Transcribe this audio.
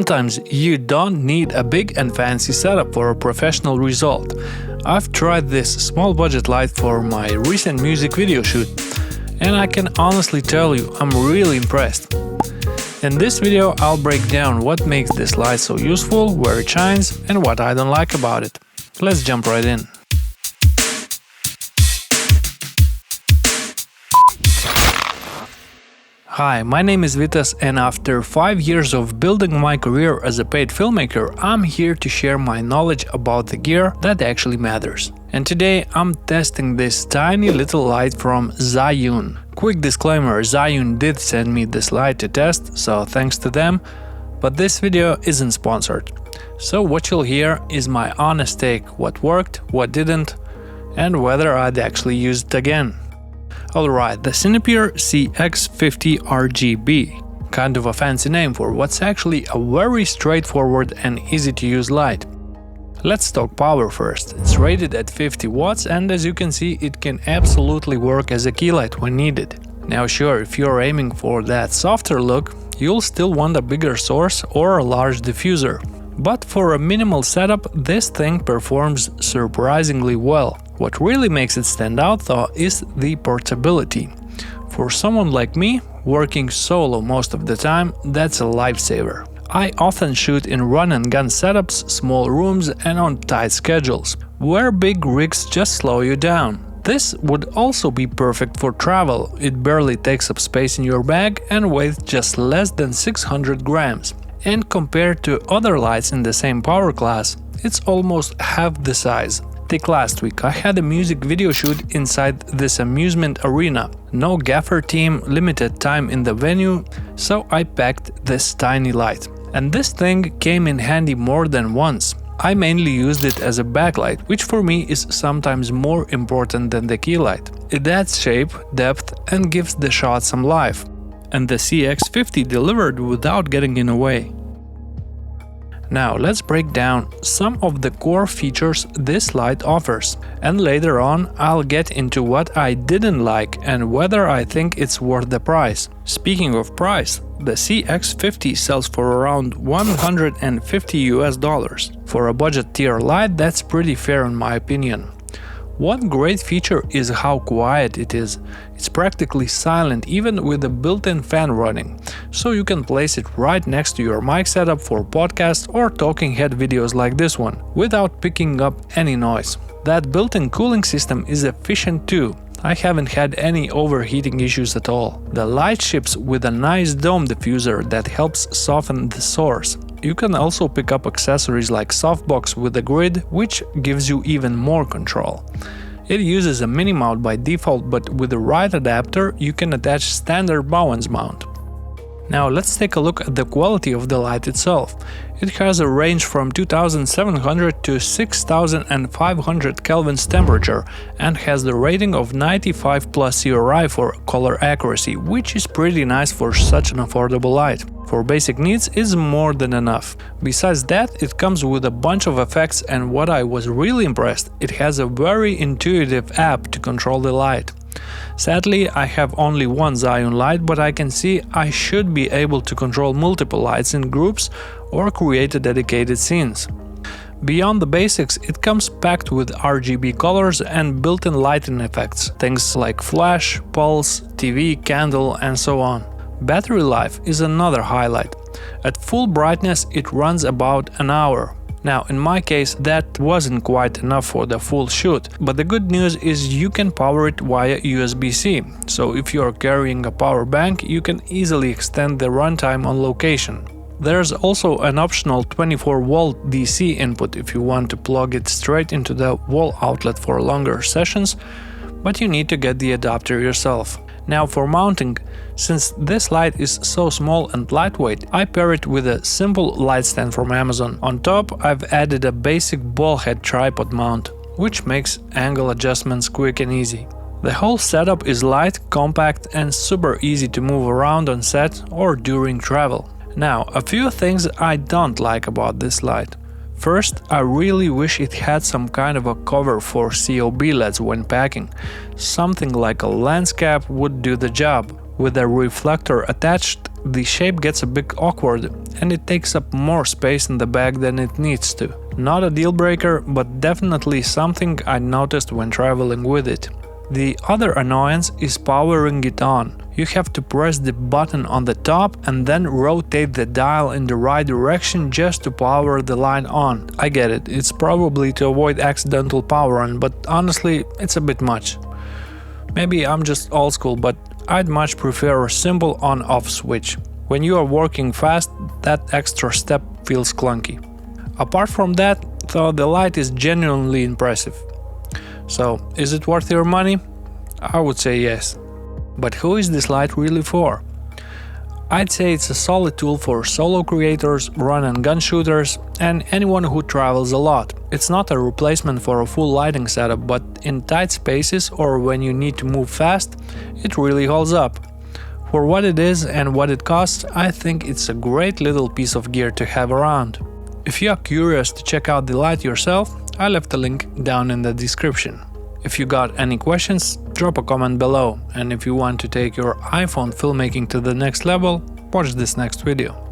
Sometimes you don't need a big and fancy setup for a professional result. I've tried this small budget light for my recent music video shoot, and I can honestly tell you I'm really impressed. In this video I'll break down what makes this light so useful, where it shines, and what I don't like about it. Let's jump right in. Hi, my name is Vitas, and after 5 years of building my career as a paid filmmaker, I'm here to share my knowledge about the gear that actually matters. And today I'm testing this tiny little light from Zhiyun. Quick disclaimer, Zhiyun did send me this light to test, so thanks to them, but this video isn't sponsored. So what you'll hear is my honest take, what worked, what didn't, and whether I'd actually use it again. Alright, the Cinepeer CX50 RGB. Kind of a fancy name for what's actually a very straightforward and easy to use light. Let's talk power first. It's rated at 50 watts, and as you can see, it can absolutely work as a key light when needed. Now sure, if you're aiming for that softer look, you'll still want a bigger source or a large diffuser. But for a minimal setup, this thing performs surprisingly well. What really makes it stand out though is the portability. For someone like me, working solo most of the time, that's a lifesaver. I often shoot in run-and-gun setups, small rooms, and on tight schedules, where big rigs just slow you down. This would also be perfect for travel. It barely takes up space in your bag and weighs just less than 600 grams. And compared to other lights in the same power class, it's almost half the size. Take last week, I had a music video shoot inside this amusement arena. No gaffer team, limited time in the venue, so I packed this tiny light. And this thing came in handy more than once. I mainly used it as a backlight, which for me is sometimes more important than the key light. It adds shape, depth, and gives the shot some life. And the CX50 delivered without getting in the way. Now let's break down some of the core features this light offers, and later on I'll get into what I didn't like and whether I think it's worth the price. Speaking of price, the CX50 sells for around $150 US. For a budget tier light, that's pretty fair in my opinion. One great feature is how quiet it is. It's practically silent even with a built-in fan running, so you can place it right next to your mic setup for podcast or talking head videos like this one, without picking up any noise. That built-in cooling system is efficient too. I haven't had any overheating issues at all. The light ships with a nice dome diffuser that helps soften the source. You can also pick up accessories like softbox with a grid, which gives you even more control. It uses a mini mount by default, but with the right adapter you can attach standard Bowens mount. Now let's take a look at the quality of the light itself. It has a range from 2700 to 6500 Kelvin's temperature and has the rating of 95 plus CRI for color accuracy, which is pretty nice for such an affordable light. For basic needs, it's more than enough. Besides that, it comes with a bunch of effects, and what I was really impressed, it has a very intuitive app to control the light. Sadly, I have only one Zhiyun light, but I can see I should be able to control multiple lights in groups or create dedicated scenes. Beyond the basics, it comes packed with RGB colors and built-in lighting effects, things like flash, pulse, TV, candle, and so on. Battery life is another highlight. At full brightness it runs about an hour. Now in my case that wasn't quite enough for the full shoot, but the good news is you can power it via USB-C, so if you're carrying a power bank you can easily extend the runtime on location. There's also an optional 24-volt DC input if you want to plug it straight into the wall outlet for longer sessions, but you need to get the adapter yourself. Now for mounting, since this light is so small and lightweight, I pair it with a simple light stand from Amazon. On top, I've added a basic ball head tripod mount, which makes angle adjustments quick and easy. The whole setup is light, compact, and super easy to move around on set or during travel. Now, a few things I don't like about this light. First, I really wish it had some kind of a cover for COB LEDs when packing. Something like a lens cap would do the job. With a reflector attached, the shape gets a bit awkward and it takes up more space in the bag than it needs to. Not a deal breaker, but definitely something I noticed when traveling with it. The other annoyance is powering it on. You have to press the button on the top and then rotate the dial in the right direction just to power the light on. I get it, it's probably to avoid accidental power on, but honestly, it's a bit much. Maybe I'm just old school, but I'd much prefer a simple on-off switch. When you are working fast, that extra step feels clunky. Apart from that, though, the light is genuinely impressive. So, is it worth your money? I would say yes. But who is this light really for? I'd say it's a solid tool for solo creators, run-and-gun shooters, and anyone who travels a lot. It's not a replacement for a full lighting setup, but in tight spaces or when you need to move fast, it really holds up. For what it is and what it costs, I think it's a great little piece of gear to have around. If you are curious to check out the light yourself, I left a link down in the description. If you got any questions, drop a comment below, and if you want to take your iPhone filmmaking to the next level, watch this next video.